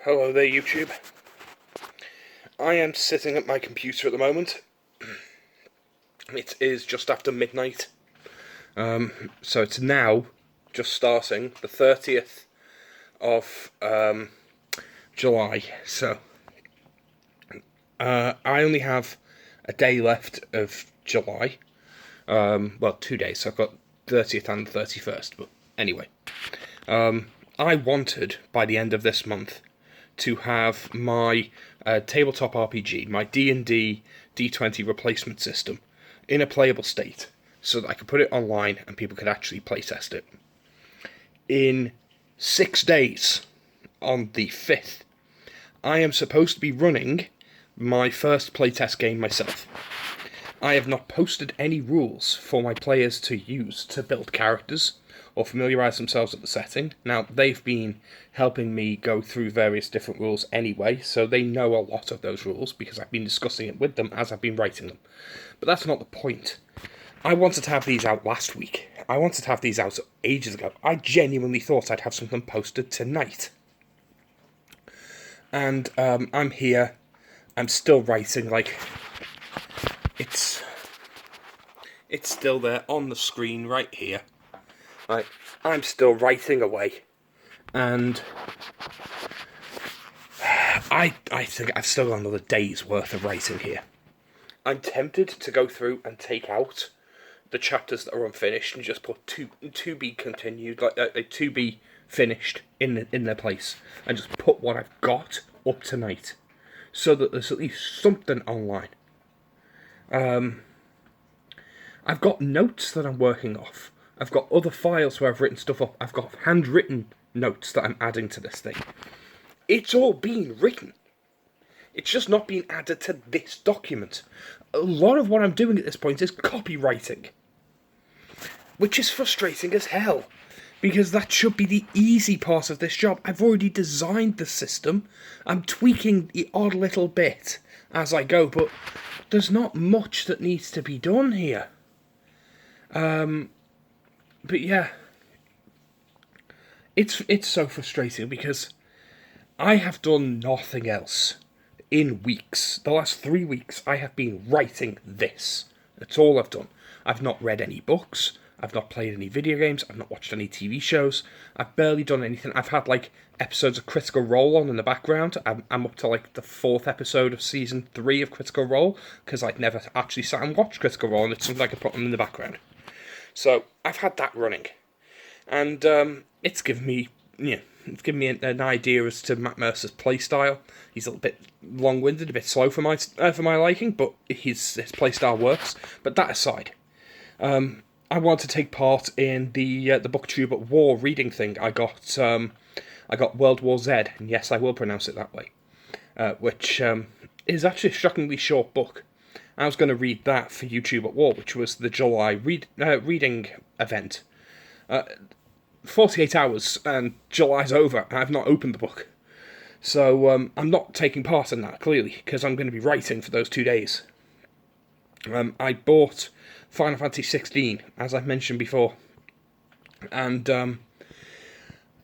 Hello there, YouTube. I am sitting at my computer at the moment. It is just after midnight. So it's now just starting, the 30th of July. So I only have a day left of July. Well, 2 days. So I've got 30th and 31st. But anyway, I wanted by the end of this month to have my tabletop RPG, my D&D D20 replacement system, in a playable state, so that I could put it online and people could actually playtest it. In 6 days, on the 5th, I am supposed to be running my first playtest game myself. I have not posted any rules for my players to use to build characters or familiarise themselves with the setting. Now, they've been helping me go through various different rules anyway, so they know a lot of those rules because I've been discussing it with them as I've been writing them. But that's not the point. I wanted to have these out last week. I wanted to have these out ages ago. I genuinely thought I'd have something posted tonight. And I'm here. I'm still writing, it's still there on the screen right here. I'm still writing away, and I think I've still got another day's worth of writing here. I'm tempted to go through and take out the chapters that are unfinished and just put to be continued, to be finished in their place, and just put what I've got up tonight, so that there's at least something online. I've got notes that I'm working off. I've got other files where I've written stuff up. I've got handwritten notes that I'm adding to this thing. It's all been written. It's just not being added to this document. A lot of what I'm doing at this point is copywriting, which is frustrating as hell, because that should be the easy part of this job. I've already designed the system. I'm tweaking the odd little bit as I go, but there's not much that needs to be done here. But yeah, it's so frustrating because I have done nothing else in weeks. The last 3 weeks I have been writing this. That's all I've done. I've not read any books. I've not played any video games. I've not watched any TV shows. I've barely done anything. I've had episodes of Critical Role on in the background. I'm up to the 4th episode of season 3 of Critical Role, because I'd never actually sat and watched Critical Role, and it's something I could put on in the background. So I've had that running, and it's given me an idea as to Matt Mercer's playstyle. He's a little bit long-winded, a bit slow for my liking, but his playstyle works. But that aside, I want to take part in the BookTube at War reading thing. I got World War Z, and yes, I will pronounce it that way, which is actually a shockingly short book. I was going to read that for YouTube at War, which was the July reading event. 48 hours, and July's over, and I've not opened the book. So I'm not taking part in that, clearly, because I'm going to be writing for those 2 days. I bought Final Fantasy 16, as I've mentioned before, and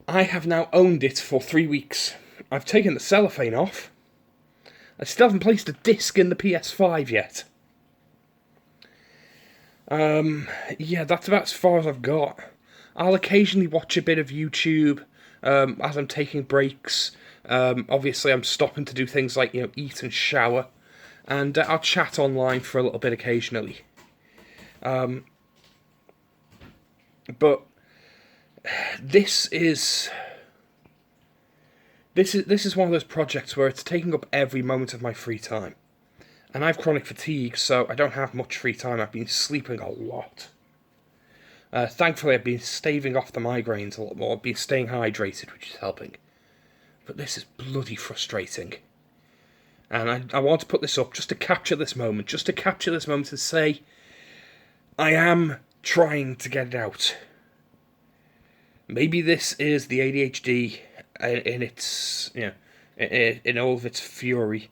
I have now owned it for 3 weeks. I've taken the cellophane off. I still haven't placed a disc in the PS5 yet. Yeah, that's about as far as I've got. I'll occasionally watch a bit of YouTube as I'm taking breaks. Obviously, I'm stopping to do things like eat and shower, and I'll chat online for a little bit occasionally. But this is one of those projects where it's taking up every moment of my free time. And I have chronic fatigue, so I don't have much free time. I've been sleeping a lot. Thankfully, I've been staving off the migraines a lot more. I've been staying hydrated, which is helping. But this is bloody frustrating. And I want to put this up just to capture this moment. Just to capture this moment to say, I am trying to get it out. Maybe this is the ADHD in its, in all of its fury,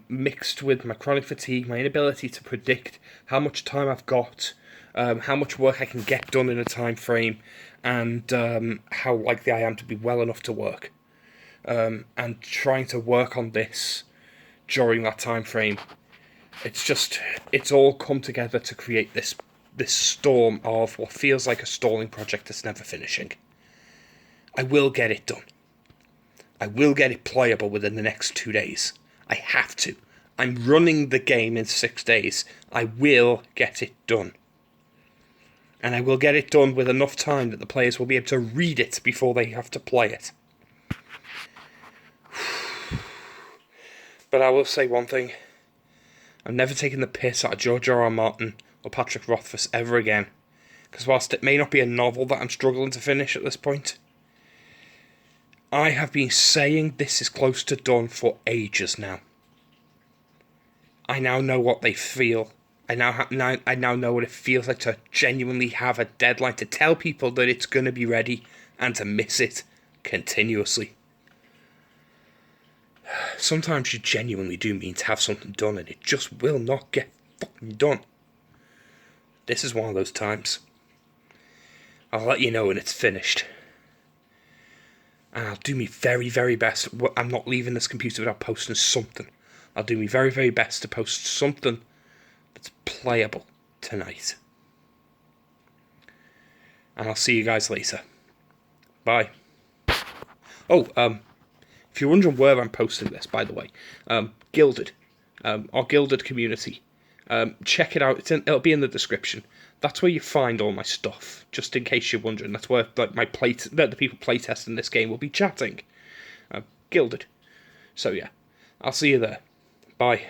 mixed with my chronic fatigue, my inability to predict how much time I've got, how much work I can get done in a time frame, and how likely I am to be well enough to work. and trying to work on this during that time frame. It's all come together to create this storm of what feels like a stalling project that's never finishing. I will get it done. I will get it playable within the next 2 days. I have to. I'm running the game in 6 days. I will get it done. And I will get it done with enough time that the players will be able to read it before they have to play it. But I will say one thing. I'm never taking the piss out of George R. R. Martin or Patrick Rothfuss ever again. Because whilst it may not be a novel that I'm struggling to finish at this point, I have been saying this is close to done for ages now. I now know what they feel. I now know what it feels like to genuinely have a deadline, to tell people that it's going to be ready and to miss it continuously. Sometimes you genuinely do mean to have something done and it just will not get fucking done. This is one of those times. I'll let you know when it's finished. And I'll do my very, very best. I'm not leaving this computer without posting something. I'll do my very, very best to post something that's playable tonight. And I'll see you guys later. Bye. Oh, if you're wondering where I'm posting this, by the way, Gilded, our Gilded community, check it out. It'll be in the description. That's where you find all my stuff. Just in case you're wondering, that's where like the people playtesting this game will be chatting. Gilded. So yeah, I'll see you there. Bye.